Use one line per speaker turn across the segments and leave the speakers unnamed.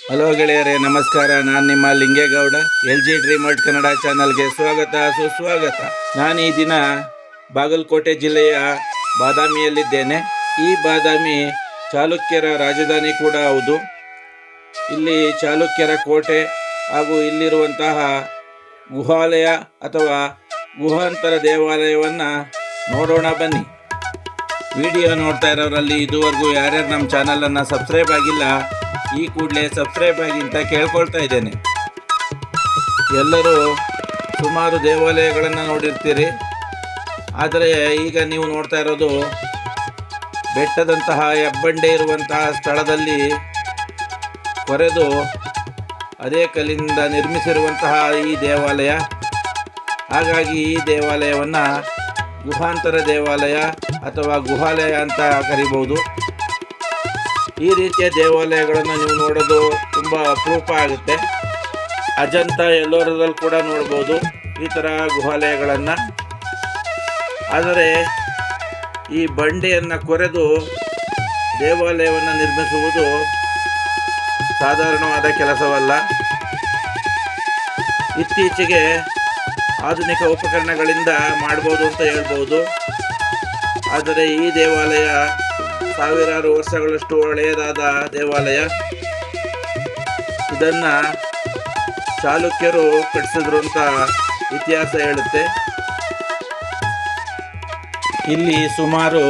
Hello ಗೆಳೆಯರೇ, ನಮಸ್ಕಾರ. ನಾನು ನಿಮ್ಮ Lingegowda. LG dream world Kannada ಚಾನಲ್ಗೆ ಸ್ವಾಗತ, ಸುಸ್ವಾಗತ. ನಾನು ಈ ದಿನ ಬಾಗಲಕೋಟೆ ಜಿಲ್ಲೆಯ ಬಾದಾಮಿಯಲ್ಲಿದ್ದೇನೆ. ಈ ಬಾದಾಮಿ ಚಾಲುಕ್ಯರ ರಾಜಧಾನಿ ಕೂಡ ಹೌದು. ಇಲ್ಲಿ ಚಾಲುಕ್ಯರ ಕೋಟೆ ಹಾಗೂ ಇಲ್ಲಿರುವಂತಹ ಗುಹಾಲಯ ಅಥವಾ ಗುಹಾಂತರ ದೇವಾಲಯವನ್ನು ನೋಡೋಣ ಬನ್ನಿ. ವಿಡಿಯೋ ನೋಡ್ತಾ ಇರೋರಲ್ಲಿ ಇದುವರೆಗೂ ಯಾರ್ಯಾರು ನಮ್ಮ ಚಾನಲನ್ನು ಸಬ್ಸ್ಕ್ರೈಬ್ ಆಗಿಲ್ಲ, ಈ ಕೂಡಲೇ ಸಬ್ಸ್ಕ್ರೈಬ್ ಆಗಿ ಅಂತ ಕೇಳ್ಕೊಳ್ತಾ ಇದ್ದೇನೆ. ಎಲ್ಲರೂ ಸುಮಾರು ದೇವಾಲಯಗಳನ್ನು ನೋಡಿರ್ತೀರಿ, ಆದರೆ ಈಗ ನೀವು ನೋಡ್ತಾ ಇರೋದು ಬೆಟ್ಟದಂತಹ ಹೆಬ್ಬಂಡೆ ಇರುವಂತಹ ಸ್ಥಳದಲ್ಲಿ ಕೊರೆದು ಅದೇ ಕಲ್ಲಿಂದ ನಿರ್ಮಿಸಿರುವಂತಹ ಈ ದೇವಾಲಯ. ಹಾಗಾಗಿ ಈ ದೇವಾಲಯವನ್ನು ಗುಹಾಂತರ ದೇವಾಲಯ ಅಥವಾ ಗುಹಾಲಯ ಅಂತ ಕರಿಬಹುದು. ಈ ರೀತಿಯ ದೇವಾಲಯಗಳನ್ನು ನೀವು ನೋಡೋದು ತುಂಬ ಅಪರೂಪ ಆಗುತ್ತೆ. ಅಜಂತ ಎಲ್ಲೋರದಲ್ಲಿ ಕೂಡ ನೋಡ್ಬೋದು ಈ ಥರ ಗುಹಾಲಯಗಳನ್ನು. ಆದರೆ ಈ ಬಂಡೆಯನ್ನು ಕೊರೆದು ದೇವಾಲಯವನ್ನು ನಿರ್ಮಿಸುವುದು ಸಾಧಾರಣವಾದ ಕೆಲಸವಲ್ಲ. ಇತ್ತೀಚೆಗೆ ಆಧುನಿಕ ಉಪಕರಣಗಳಿಂದ ಮಾಡ್ಬೋದು ಅಂತ ಹೇಳ್ಬೋದು. ಆದರೆ ಈ ದೇವಾಲಯ ಸಾವಿರಾರು ವರ್ಷಗಳಷ್ಟು ಹಳೆಯದಾದ ದೇವಾಲಯ. ಇದನ್ನು ಚಾಲುಕ್ಯರು ಕಟ್ಟಿಸಿದ್ರು ಅಂತ ಇತಿಹಾಸ ಹೇಳುತ್ತೆ. ಇಲ್ಲಿ ಸುಮಾರು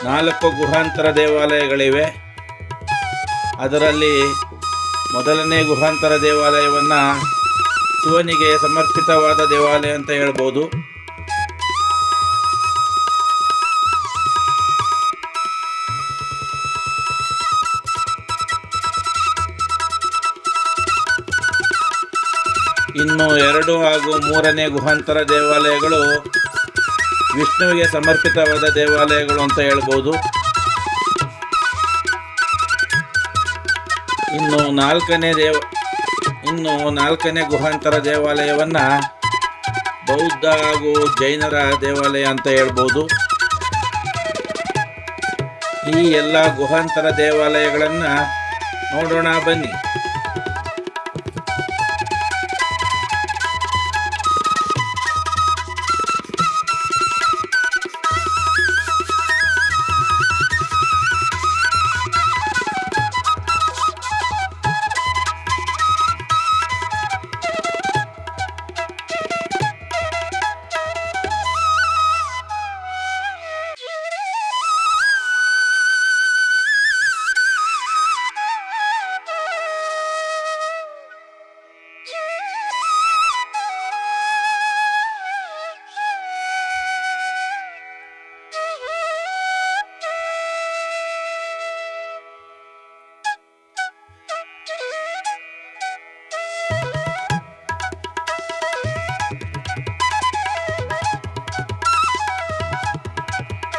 4 ಗುಹಾಂತರ ದೇವಾಲಯಗಳಿವೆ. ಅದರಲ್ಲಿ ಮೊದಲನೇ ಗುಹಾಂತರ ದೇವಾಲಯವನ್ನು ಶಿವನಿಗೆ ಸಮರ್ಪಿತವಾದ ದೇವಾಲಯ ಅಂತ ಹೇಳ್ಬೋದು. ಇನ್ನು 2 ಹಾಗೂ 3ನೇ ಗುಹಾಂತರ ದೇವಾಲಯಗಳು ವಿಷ್ಣುವಿಗೆ ಸಮರ್ಪಿತವಾದ ದೇವಾಲಯಗಳು ಅಂತ ಹೇಳ್ಬೋದು. ಇನ್ನು 4ನೇ ಗುಹಾಂತರ ದೇವಾಲಯವನ್ನು ಬೌದ್ಧ ಹಾಗೂ ಜೈನರ ದೇವಾಲಯ ಅಂತ ಹೇಳ್ಬೋದು. ಈ ಎಲ್ಲ ಗುಹಾಂತರ ದೇವಾಲಯಗಳನ್ನು ನೋಡೋಣ ಬನ್ನಿ.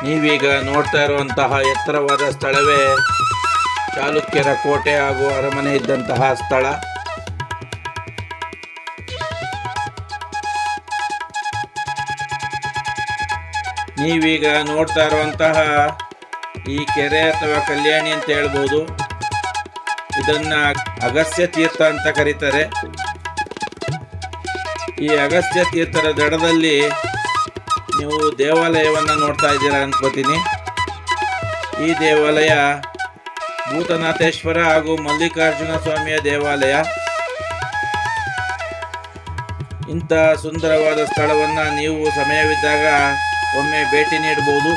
ನೀವೀಗ ನೋಡ್ತಾ ಇರುವಂತಹ ಎತ್ತರವಾದ ಸ್ಥಳವೇ ಚಾಲುಕ್ಯರ ಕೋಟೆ ಹಾಗೂ ಅರಮನೆ ಇದ್ದಂತಹ ಸ್ಥಳ. ನೀವೀಗ ನೋಡ್ತಾ ಇರುವಂತಹ ಈ ಕೆರೆ ಅಥವಾ ಕಲ್ಯಾಣಿ ಅಂತ ಹೇಳ್ಬೋದು. ಇದನ್ನು ಅಗಸ್ತ್ಯ ತೀರ್ಥ ಅಂತ ಕರೀತಾರೆ. ಈ ಅಗಸ್ತ್ಯ ತೀರ್ಥರ ದಡದಲ್ಲಿ ನೀವು ದೇವಾಲಯವನ್ನು ನೋಡ್ತಾ ಇದ್ದೀರಾ ಅನ್ಕೋತೀನಿ. ಈ ದೇವಾಲಯ ಭೂತನಾಥೇಶ್ವರ ಹಾಗೂ ಮಲ್ಲಿಕಾರ್ಜುನ ಸ್ವಾಮಿಯ ದೇವಾಲಯ. ಇಂಥ ಸುಂದರವಾದ ಸ್ಥಳವನ್ನು ನೀವು ಸಮಯವಿದ್ದಾಗ ಒಮ್ಮೆ ಭೇಟಿ ನೀಡಬಹುದು.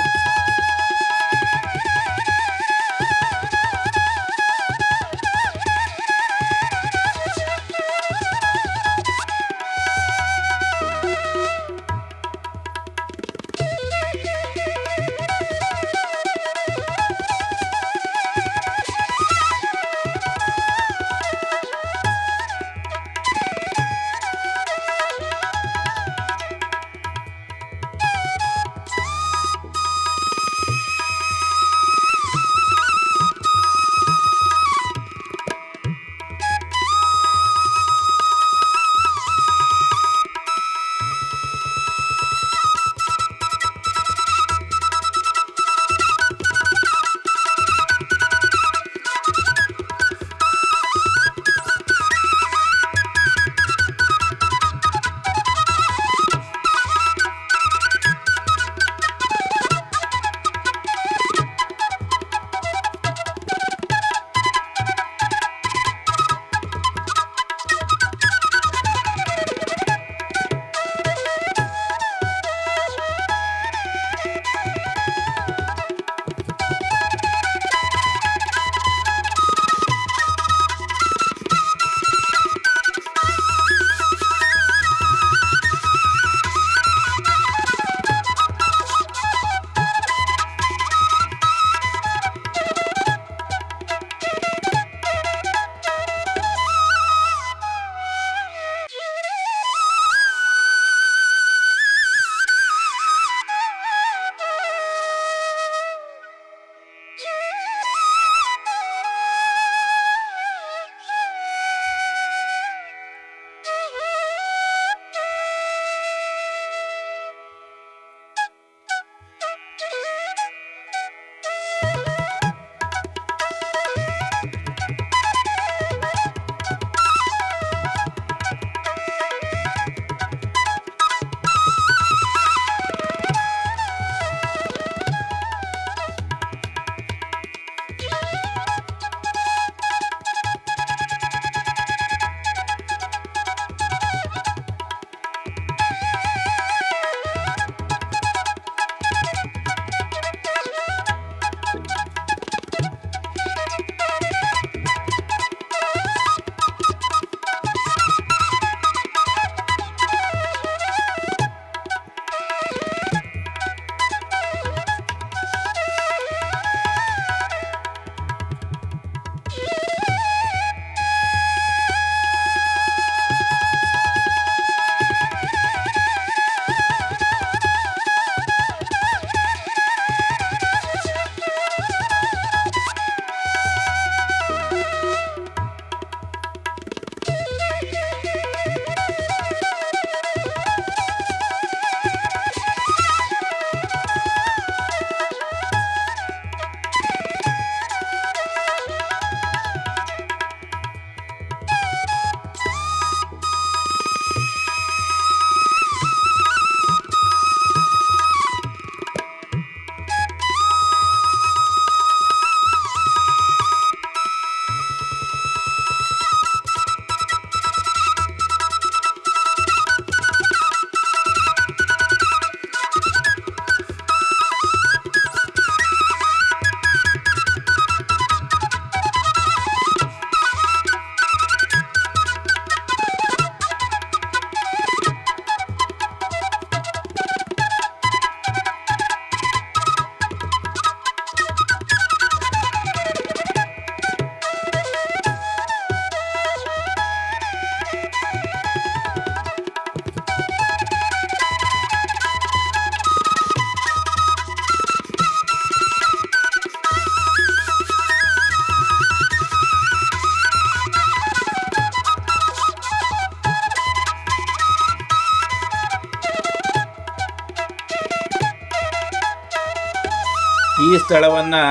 ಸ್ಥಳವನ್ನು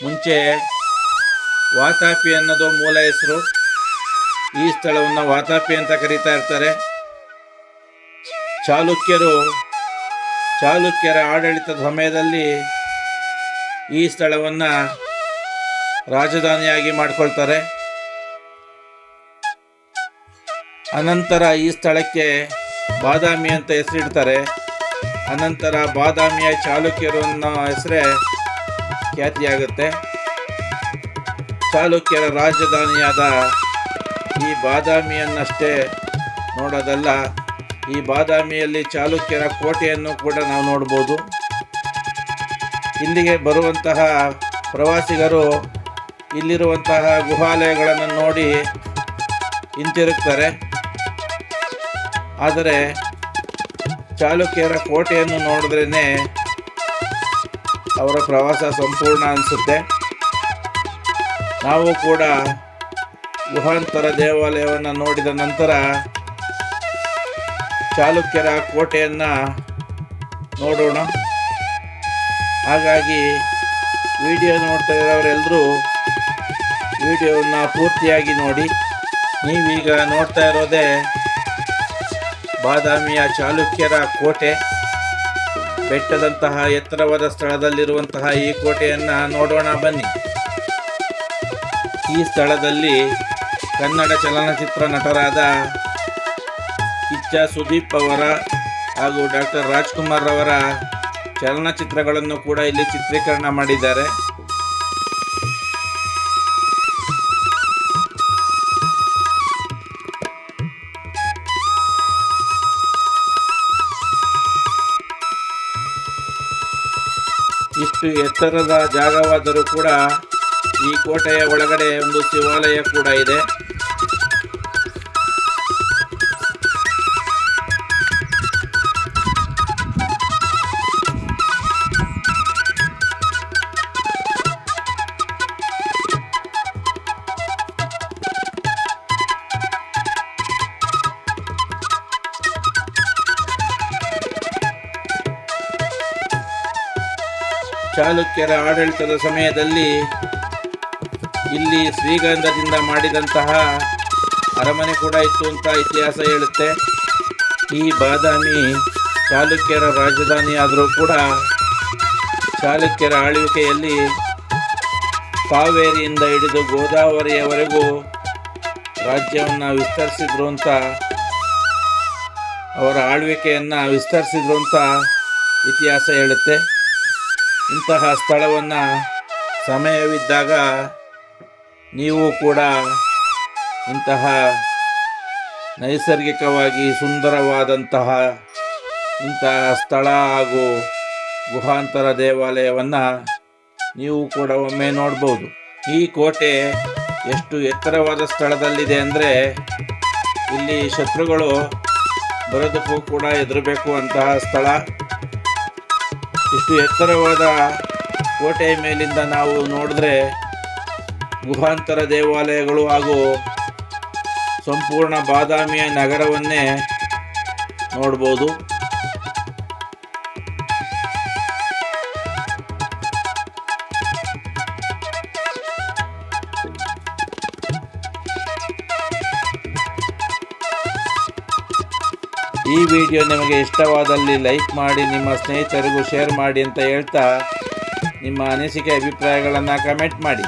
ಮುಂಚೆ ವಾತಾಪಿ ಅನ್ನೋದು ಮೂಲ ಹೆಸರು. ಈ ಸ್ಥಳವನ್ನು ವಾತಾಪಿ ಅಂತ ಕರೀತಾ ಇರ್ತಾರೆ. ಚಾಲುಕ್ಯರ ಆಡಳಿತದ ಸಮಯದಲ್ಲಿ ಈ ಸ್ಥಳವನ್ನು ರಾಜಧಾನಿಯಾಗಿ ಮಾಡಿಕೊಳ್ತಾರೆ. ಅನಂತರ ಈ ಸ್ಥಳಕ್ಕೆ ಬಾದಾಮಿ ಅಂತ ಹೆಸರಿಡ್ತಾರೆ. ಅನಂತರ ಬಾದಾಮಿಯ ಚಾಲುಕ್ಯರು ಅನ್ನೋ ಹೆಸರೇ ಖ್ಯಾತಿಯಾಗುತ್ತೆ. ಚಾಲುಕ್ಯರ ರಾಜಧಾನಿಯಾದ ಈ ಬಾದಾಮಿಯನ್ನಷ್ಟೇ ನೋಡೋದಲ್ಲ, ಈ ಬಾದಾಮಿಯಲ್ಲಿ ಚಾಲುಕ್ಯರ ಕೋಟೆಯನ್ನು ಕೂಡ ನಾವು ನೋಡ್ಬೋದು. ಇಲ್ಲಿಗೆ ಬರುವಂತಹ ಪ್ರವಾಸಿಗರು ಇಲ್ಲಿರುವಂತಹ ಗುಹಾಲಯಗಳನ್ನು ನೋಡಿ ಹಿಂತಿರುಗ್ತಾರೆ. ಆದರೆ ಚಾಲುಕ್ಯರ ಕೋಟೆಯನ್ನು ನೋಡಿದ್ರೇ ಅವರ ಪ್ರವಾಸ ಸಂಪೂರ್ಣ ಅನಿಸುತ್ತೆ. ನಾವು ಕೂಡ ಗುಹಾಂತರ ದೇವಾಲಯವನ್ನು ನೋಡಿದ ನಂತರ ಚಾಲುಕ್ಯರ ಕೋಟೆಯನ್ನು ನೋಡೋಣ. ಹಾಗಾಗಿ ವಿಡಿಯೋ ನೋಡ್ತಾ ಇರೋರೆಲ್ಲರೂ ವಿಡಿಯೋವನ್ನು ಪೂರ್ತಿಯಾಗಿ ನೋಡಿ. ನೀವೀಗ ನೋಡ್ತಾ ಇರೋದೇ ಬಾದಾಮಿಯ ಚಾಲುಕ್ಯರ ಕೋಟೆ. ಬೆಟ್ಟದಂತಹ ಎತ್ತರವಾದ ಸ್ಥಳದಲ್ಲಿರುವಂತಹ ಈ ಕೋಟೆಯನ್ನು ನೋಡೋಣ ಬನ್ನಿ. ಈ ಸ್ಥಳದಲ್ಲಿ ಕನ್ನಡ ಚಲನಚಿತ್ರ ನಟರಾದ ಕಿಚ್ಚ ಸುದೀಪ್ ಅವರ ಹಾಗೂ ಡಾಕ್ಟರ್ ರಾಜ್ಕುಮಾರ್ ಅವರ ಚಲನಚಿತ್ರಗಳನ್ನು ಕೂಡ ಇಲ್ಲಿ ಚಿತ್ರೀಕರಣ ಮಾಡಿದ್ದಾರೆ. ಇಷ್ಟು ಎತ್ತರದ ಜಾಗವಾದರೂ ಕೂಡ ಈ ಕೋಟೆಯ ಒಳಗಡೆ ಒಂದು ಶಿವಾಲಯ ಕೂಡ ಇದೆ. ಚಾಲುಕ್ಯರ ಆಡಳಿತದ ಸಮಯದಲ್ಲಿ ಇಲ್ಲಿ ಶ್ರೀಗಂಧದಿಂದ ಮಾಡಿದಂತಹ ಅರಮನೆ ಕೂಡ ಇತ್ತು ಅಂತ ಇತಿಹಾಸ ಹೇಳುತ್ತೆ. ಈ ಬಾದಾಮಿ ಚಾಲುಕ್ಯರ ರಾಜಧಾನಿ ಆದರೂ ಕೂಡ ಚಾಲುಕ್ಯರ ಆಳ್ವಿಕೆಯಲ್ಲಿ ಕಾವೇರಿಯಿಂದ ಹಿಡಿದು ಗೋದಾವರಿಯವರೆಗೂ ರಾಜ್ಯವನ್ನು ವಿಸ್ತರಿಸಿದ್ರು ಅಂತ, ಅವರ ಆಳ್ವಿಕೆಯನ್ನು ವಿಸ್ತರಿಸಿದ್ರು ಅಂತ ಇತಿಹಾಸ ಹೇಳುತ್ತೆ. ಇಂತಹ ಸ್ಥಳವನ್ನು ಸಮಯವಿದ್ದಾಗ ನೀವು ಕೂಡ ಇಂತಹ ನೈಸರ್ಗಿಕವಾಗಿ ಸುಂದರವಾದಂತಹ ಇಂತಹ ಸ್ಥಳ ಹಾಗೂ ಗುಹಾಂತರ ದೇವಾಲಯವನ್ನು ನೀವು ಕೂಡ ಒಮ್ಮೆ ನೋಡ್ಬೋದು. ಈ ಕೋಟೆ ಎಷ್ಟು ಎತ್ತರವಾದ ಸ್ಥಳದಲ್ಲಿದೆ ಅಂದರೆ ಇಲ್ಲಿ ಶತ್ರುಗಳು ಬರೋದಕ್ಕೂ ಕೂಡ ಹೆದರಬೇಕು ಅಂತಹ ಸ್ಥಳ. ಇಷ್ಟು ಎತ್ತರವಾದ ಕೋಟೆಯ ಮೇಲಿಂದ ನಾವು ನೋಡಿದ್ರೆ ಗುಹಾಂತರ ದೇವಾಲಯಗಳು ಹಾಗೂ ಸಂಪೂರ್ಣ ಬಾದಾಮಿಯ ನಗರವನ್ನೇ ನೋಡ್ಬೋದು. ಈ ವಿಡಿಯೋ ನಿಮಗೆ ಇಷ್ಟವಾದಲ್ಲಿ ಲೈಕ್ ಮಾಡಿ, ನಿಮ್ಮ ಸ್ನೇಹಿತರಿಗೂ ಶೇರ್ ಮಾಡಿ ಅಂತ ಹೇಳ್ತಾ ನಿಮ್ಮ ಅನಿಸಿಕೆ ಅಭಿಪ್ರಾಯಗಳನ್ನು ಕಮೆಂಟ್ ಮಾಡಿ.